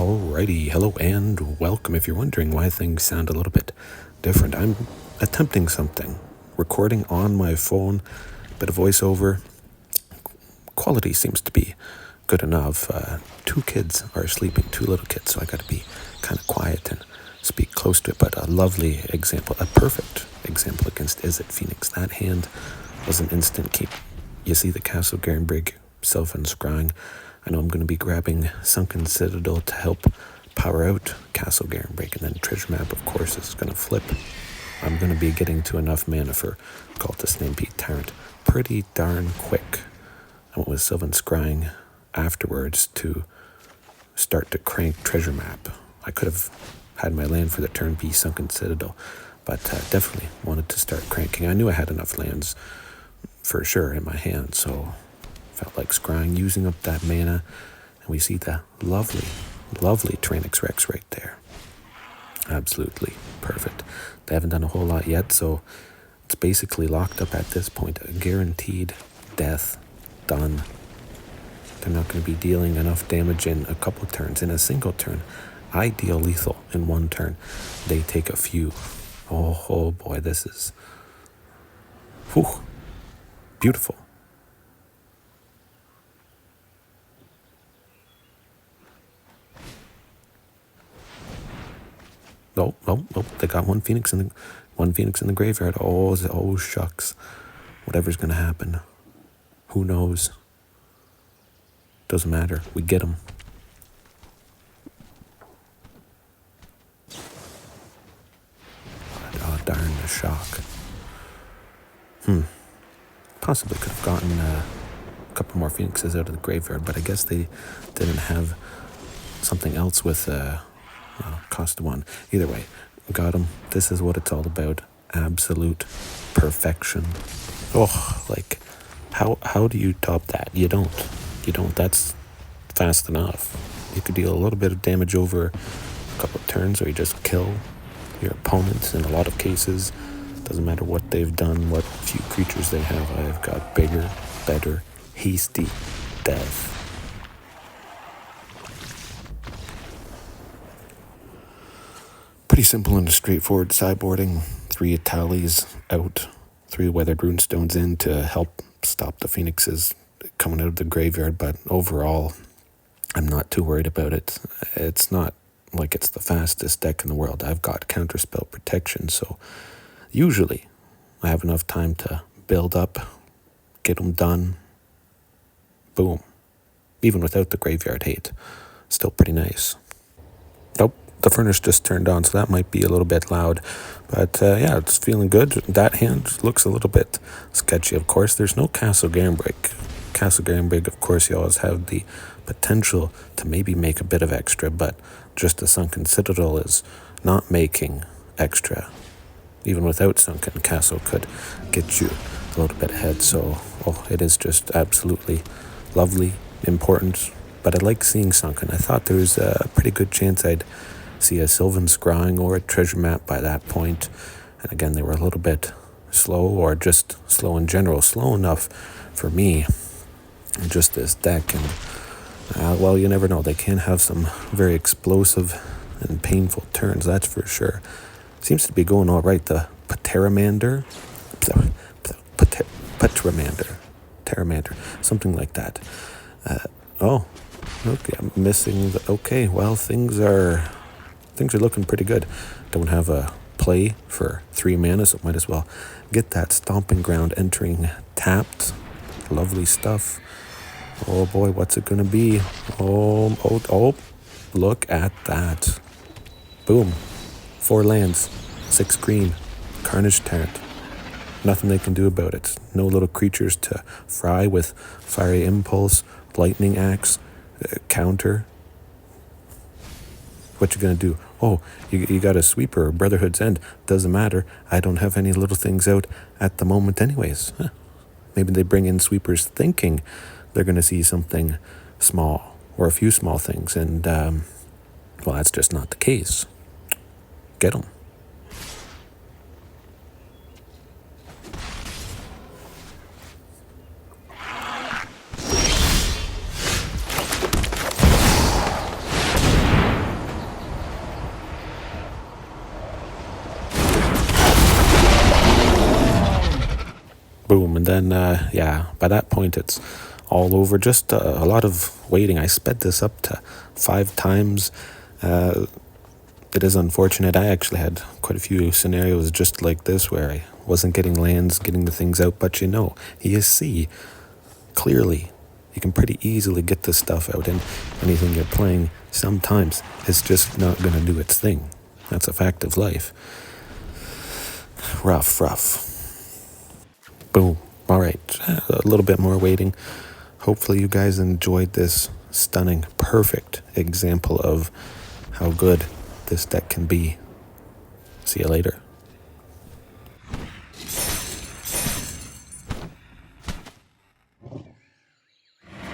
Alrighty, hello and welcome. If you're wondering why things sound a little bit different, I'm attempting something. Recording on my phone, bit of voiceover. Quality seems to be good enough. Two kids are sleeping, two little kids, so I gotta be kind of quiet and speak close to it. But a lovely example, a perfect example against Izzet Phoenix. That hand was an instant keep. You see the Castle Garenbrig, Sylvan Scrying. I know I'm going to be grabbing Sunken Citadel to help power out Castle Garenbrig, and then Treasure Map, of course, is going to flip. I'm going to be getting to enough mana for Ghalta Stampede Tyrant pretty darn quick. I went with Sylvan Scrying afterwards to start to crank Treasure Map. I could have had my land for the turn piece Sunken Citadel, but definitely wanted to start cranking. I knew I had enough lands for sure in my hand, so felt like scrying, using up that mana, and we see the lovely Tyrranax Rex right there. Absolutely perfect. They haven't done a whole lot yet, so it's basically locked up at this point. A guaranteed death. Done. They're not going to be dealing enough damage in a couple turns. In a single turn, I deal lethal in one turn. They take a few. Oh boy, this is beautiful. Nope. They got one phoenix in the graveyard. Oh shucks. Whatever's gonna happen. Who knows? Doesn't matter. We get them. Oh darn, the shock. Possibly could have gotten a couple more phoenixes out of the graveyard, but I guess they didn't have something else with cost one. Either way, got him. This is what it's all about. Absolute perfection. Like how do you top that? You don't. That's fast enough. You could deal a little bit of damage over a couple of turns, or you just kill your opponents in a lot of cases. Doesn't matter what they've done, what few creatures they have. I've got bigger, better, hasty death. Pretty simple and straightforward sideboarding. 3 Etalis out, 3 Weathered Runestones in to help stop the Phoenixes coming out of the graveyard, but overall, I'm not too worried about it. It's not like it's the fastest deck in the world. I've got counterspell protection, so usually I have enough time to build up, get them done, boom. Even without the graveyard hate, still pretty nice. Nope. The furnace just turned on, so that might be a little bit loud. But yeah, it's feeling good. That hand looks a little bit sketchy, of course. There's no Castle Garenbrig. Castle Garenbrig, of course, you always have the potential to maybe make a bit of extra, but just the Sunken Citadel is not making extra. Even without Sunken, Castle could get you a little bit ahead. So, it is just absolutely lovely, important. But I like seeing Sunken. I thought there was a pretty good chance I'd see a Sylvan Scrying or a Treasure Map by that point. And again, they were a little bit slow, or just slow in general. Slow enough for me, just this deck. And, well, you never know. They can have some very explosive and painful turns, that's for sure. Seems to be going all right. The Pteramander, something like that. Okay, I'm missing the... Okay, well, things are looking pretty good. Don't have a play for 3 mana, so might as well get that Stomping Ground entering tapped. Lovely stuff. Oh boy, what's it gonna be? Oh, look at that. Boom. 4 lands, 6 green, Carnage Tyrant. Nothing they can do about it. No little creatures to fry with Fiery Impulse, Lightning Axe, counter. What you gonna do? Oh, you got a sweeper, Brotherhood's End. Doesn't matter. I don't have any little things out at the moment anyways. Maybe they bring in sweepers thinking they're gonna see something small, or a few small things, and well, that's just not the case. Get them. And then, yeah, by that point, it's all over. Just a lot of waiting. I sped this up to 5 times. It is unfortunate. I actually had quite a few scenarios just like this where I wasn't getting lands, getting the things out. But you know, you see clearly you can pretty easily get this stuff out, and anything you're playing sometimes is just not going to do its thing. That's a fact of life. Rough. Boom. All right, a little bit more waiting. Hopefully you guys enjoyed this stunning, perfect example of how good this deck can be. See you later.